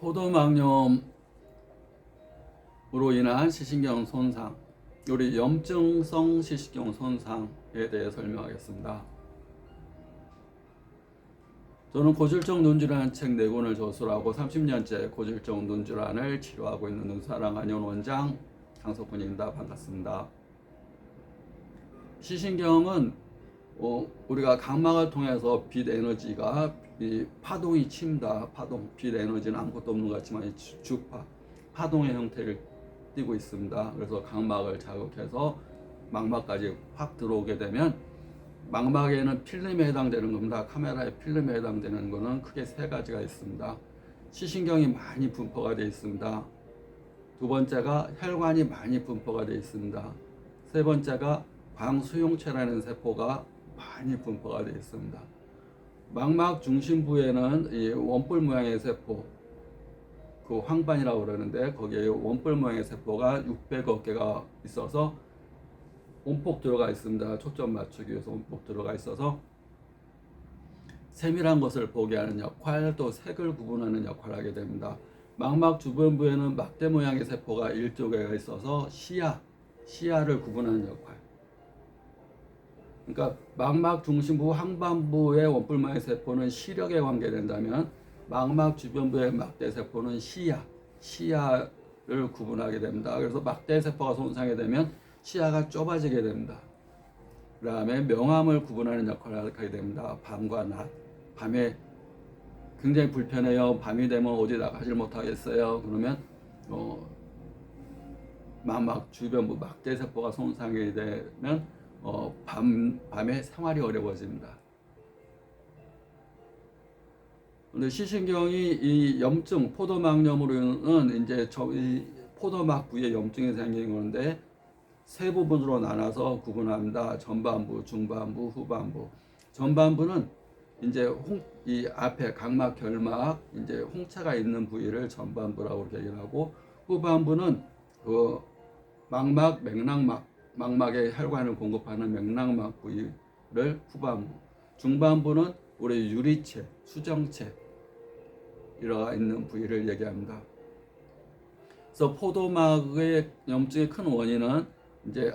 포도막염으로 인한 시신경 손상, 우리 염증성 시신경 손상에 대해 설명하겠습니다. 저는 고질적 눈질환 책 4권을 저술하고 30년째 고질적 눈질환을 치료하고 있는 눈사랑 안현 원장 강석훈입니다. 반갑습니다. 시신경은 우리가 각막을 통해서 빛 에너지가 파동이 칩니다. 빛 에너지는 아무것도 없는 것 같지만 주파, 파동의 형태를 띠고 있습니다. 그래서 각막을 자극해서 망막까지 확 들어오게 되면 망막에는 필름에 해당되는 겁니다. 카메라의 필름에 해당되는 것은 크게 3가지가 있습니다. 시신경이 많이 분포가 되어 있습니다. 두 번째가 혈관이 많이 분포가 되어 있습니다. 세 번째가 광수용체라는 세포가 많이 분포가 되어 있습니다. 망막 중심부에는 이 원뿔 모양의 세포, 그 황반이라고 그러는데 거기에 원뿔 모양의 세포가 600억 개가 있어서 온폭 들어가 있습니다. 초점 맞추기 위해서 온폭 들어가 있어서 세밀한 것을 보게 하는 역할, 또 색을 구분하는 역할을 하게 됩니다. 망막 주변부에는 막대 모양의 세포가 1조 개가 있어서 시야를 구분하는 역할. 그러니까 망막 중심부 황반부의 원뿔 모양의 세포는 시력에 관계된다면 망막 주변부의 막대 세포는 시야를 구분하게 됩니다. 그래서 막대 세포가 손상이 되면 시야가 좁아지게 됩니다. 그 다음에 명암을 구분하는 역할을 하게 됩니다. 밤과 낮. 밤에 굉장히 불편해요. 밤이 되면 어디 나가질 못하겠어요. 그러면 망막 주변부 막대 세포가 손상이 되면 밤에 생활이 어려워집니다. 근데 시신경이 이 염증, 포도막염으로는 이제 이 포도막 부위에 염증이 생기는 건데 세 부분으로 나눠서 구분합니다. 전반부, 중반부, 후반부. 전반부는 이제 이 앞에 각막, 결막, 이제 홍차가 있는 부위를 전반부라고 이렇게 얘기를 하고, 후반부는 그 망막, 맥락막, 망막에 혈관을 공급하는 맥락막 부위를 후반부. 중반부는 우리 유리체, 수정체 이러가 있는 부위를 얘기합니다. 그래서 포도막의 염증의 큰 원인은 이제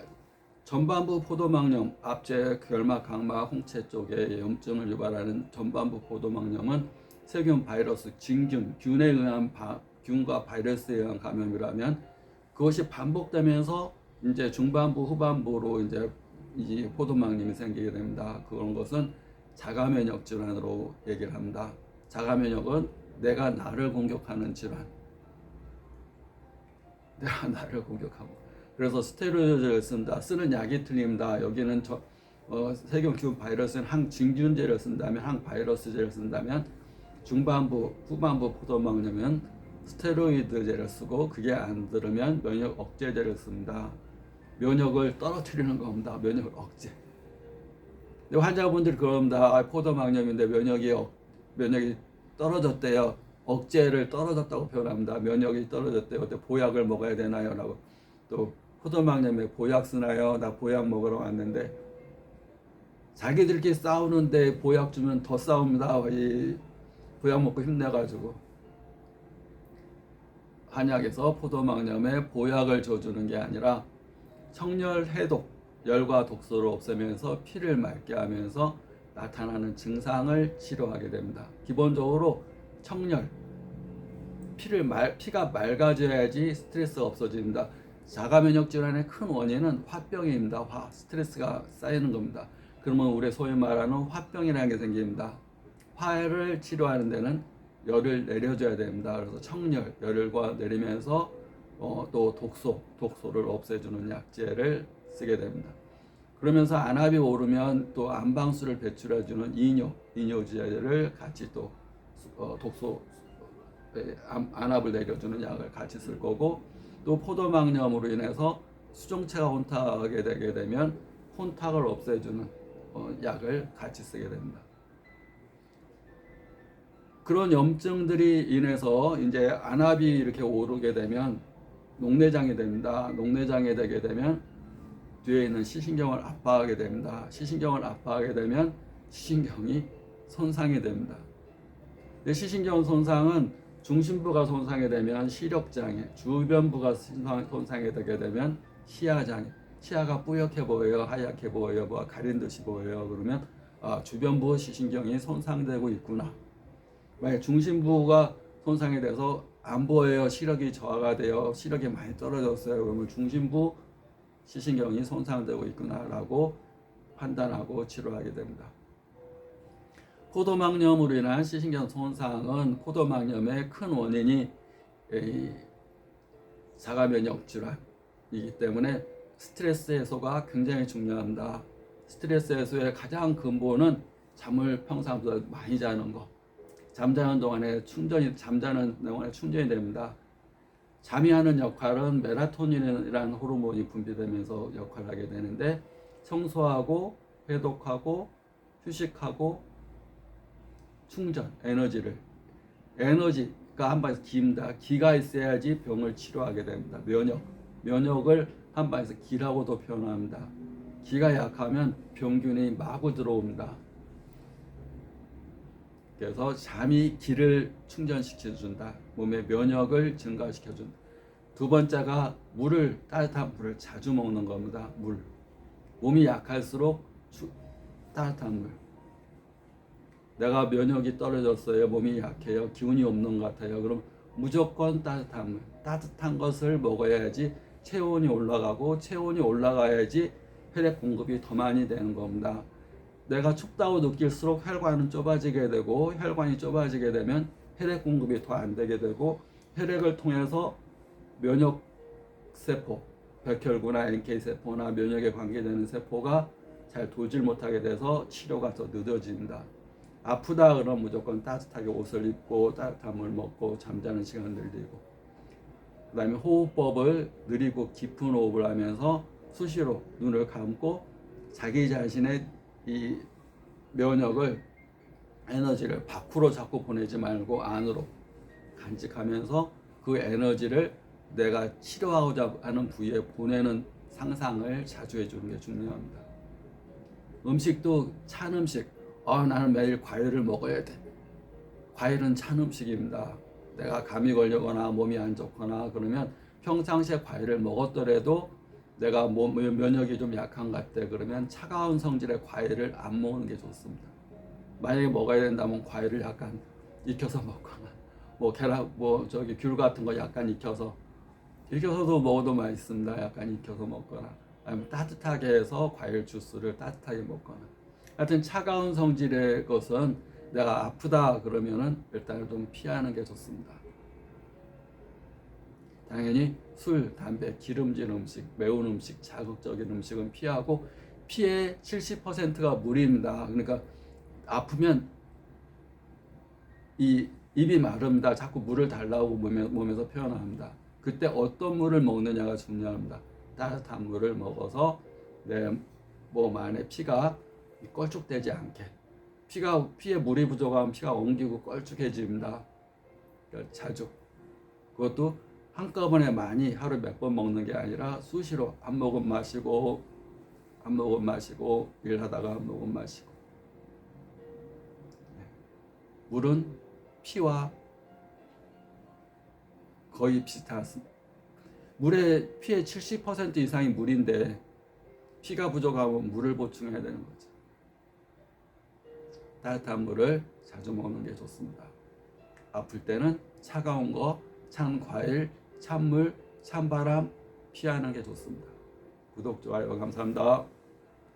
전반부 포도막염, 앞제, 결막, 각막, 홍채 쪽에 염증을 유발하는 전반부 포도막염은 세균, 바이러스, 진균, 균과 바이러스에 의한 감염이라면 그것이 반복되면서 이제 중반부, 후반부로 이제 이 포도막염이 생기게 됩니다. 그런 것은 자가면역 질환으로 얘기를 합니다. 자가면역은 내가 나를 공격하는 질환. 내가 나를 공격하고. 그래서 스테로이드를 쓴다. 쓰는 약이 틀립니다. 여기는 세균 바이러스는 항진균제를 쓴다면, 항바이러스제를 쓴다면, 중반부, 후반부 포도막염은 스테로이드제를 쓰고 그게 안 들으면 면역 억제제를 씁니다. 면역을 떨어뜨리는 겁니다. 면역을 억제. 근데 환자분들이 그럽니다. 포도막염인데 면역이 떨어졌대요. 억제를 떨어졌다고 표현합니다. 면역이 떨어졌대요. 보약을 먹어야 되나요? 라고. 또 포도막염에 보약 쓰나요? 나 보약 먹으러 왔는데 자기들끼리 싸우는데 보약 주면 더 싸웁니다. 이 보약 먹고 힘내가지고. 한약에서 포도막염에 보약을 줘주는 게 아니라 청열 해독, 열과 독소를 없애면서 피를 맑게 하면서 나타나는 증상을 치료하게 됩니다. 기본적으로 청열, 피가 맑아져야지 스트레스가 없어집니다. 자가면역 질환의 큰 원인은 화병입니다. 스트레스가 쌓이는 겁니다. 그러면 우리 소위 말하는 화병이라는 게 생깁니다. 화를 치료하는 데는 열을 내려줘야 됩니다. 그래서 청열, 열과 내리면서 또 독소를 없애주는 약재를 쓰게 됩니다. 그러면서 안압이 오르면 또 안방수를 배출해주는 이뇨제를 같이 또 안압을 내려주는 약을 같이 쓸 거고, 또 포도막염으로 인해서 수정체가 혼탁하게 되게 되면 혼탁을 없애주는 약을 같이 쓰게 됩니다. 그런 염증들이 인해서 이제 안압이 이렇게 오르게 되면 녹내장이 됩니다. 녹내장이 되게 되면 뒤에 있는 시신경을 압박하게 됩니다. 시신경을 압박하게 되면 시신경이 손상이 됩니다. 시신경 손상은 중심부가 손상이 되면 시력장애, 주변부가 손상이 되게 되면 시야장애. 시야가 뿌옇게 보여요, 하얗게 보여요, 뭐 가린 듯이 보여요. 그러면 주변부 시신경이 손상되고 있구나. 만약 중심부가 손상이 돼서 안 보여요, 시력이 저하가 돼요, 시력이 많이 떨어졌어요. 그러면 중심부 시신경이 손상되고 있구나라고 판단하고 치료하게 됩니다. 포도막염으로 인한 시신경 손상은 포도막염의 큰 원인이 자가면역 질환이기 때문에 스트레스 해소가 굉장히 중요합니다. 스트레스 해소의 가장 근본은 잠을 평상보다 많이 자는 거. 잠자는 동안에 충전이 됩니다. 잠이 하는 역할은 멜라토닌이라는 호르몬이 분비되면서 역할을 하게 되는데, 청소하고 해독하고 휴식하고 충전, 에너지가 한 방에서 기입니다. 기가 있어야지 병을 치료하게 됩니다. 면역을 한 방에서 기라고도 표현합니다. 기가 약하면 병균이 마구 들어옵니다. 그래서 잠이 기를 충전시켜준다. 몸의 면역을 증가시켜준다. 두 번째가 따뜻한 물을 자주 먹는 겁니다. 몸이 약할수록 따뜻한 물. 내가 면역이 떨어졌어요, 몸이 약해요, 기운이 없는 것 같아요. 그럼 무조건 따뜻한 물, 따뜻한 것을 먹어야지 체온이 올라가고, 체온이 올라가야지 혈액 공급이 더 많이 되는 겁니다. 내가 춥다고 느낄수록 혈관은 좁아지게 되고, 혈관이 좁아지게 되면 혈액 공급이 더 안 되게 되고, 혈액을 통해서 면역세포, 백혈구나 NK세포나 면역에 관계되는 세포가 잘 돌질 못하게 돼서 치료가 더 늦어집니다. 아프다 그러면 무조건 따뜻하게 옷을 입고 따뜻한 물 먹고 잠자는 시간 늘리고, 그 다음에 호흡법을 느리고 깊은 호흡을 하면서 수시로 눈을 감고 자기 자신의 이 면역을, 에너지를 밖으로 자꾸 보내지 말고 안으로 간직하면서 그 에너지를 내가 치료하고자 하는 부위에 보내는 상상을 자주 해주는 게 중요합니다. 음식도 찬 음식, 나는 매일 과일을 먹어야 돼. 과일은 찬 음식입니다. 내가 감이 걸리거나 몸이 안 좋거나 그러면 평상시에 과일을 먹었더라도 내가 면역이 좀 약한 것 같아. 그러면 차가운 성질의 과일을 안 먹는 게 좋습니다. 만약에 먹어야 된다면 과일을 약간 익혀서 먹거나, 계란, 귤 같은 거 약간 익혀서도 먹어도 맛있습니다. 약간 익혀서 먹거나, 아니면 따뜻하게 해서 과일 주스를 따뜻하게 먹거나. 하여튼 차가운 성질의 것은 내가 아프다 그러면은 일단 좀 피하는 게 좋습니다. 당연히 술, 담배, 기름진 음식, 매운 음식, 자극적인 음식은 피하고, 피의 70%가 물입니다. 그러니까 아프면 이 입이 마릅니다. 자꾸 물을 달라고 몸에서 표현합니다. 그때 어떤 물을 먹느냐가 중요합니다. 따뜻한 물을 먹어서 내 몸 안에 피가 껄쭉되지 않게. 피에 물이 부족하면 피가 엉기고 껄쭉해집니다. 그러니까 자주. 그것도 한꺼번에 많이 하루 몇 번 먹는 게 아니라 수시로 한 모금 마시고 일하다가 한 모금 마시고. 물은 피와 거의 비슷하습니다. 피의 70% 이상이 물인데 피가 부족하면 물을 보충해야 되는 거죠. 따뜻한 물을 자주 먹는 게 좋습니다. 아플 때는 차가운 거, 찬 과일, 찬물, 찬바람 피하는 게 좋습니다. 구독, 좋아요 감사합니다.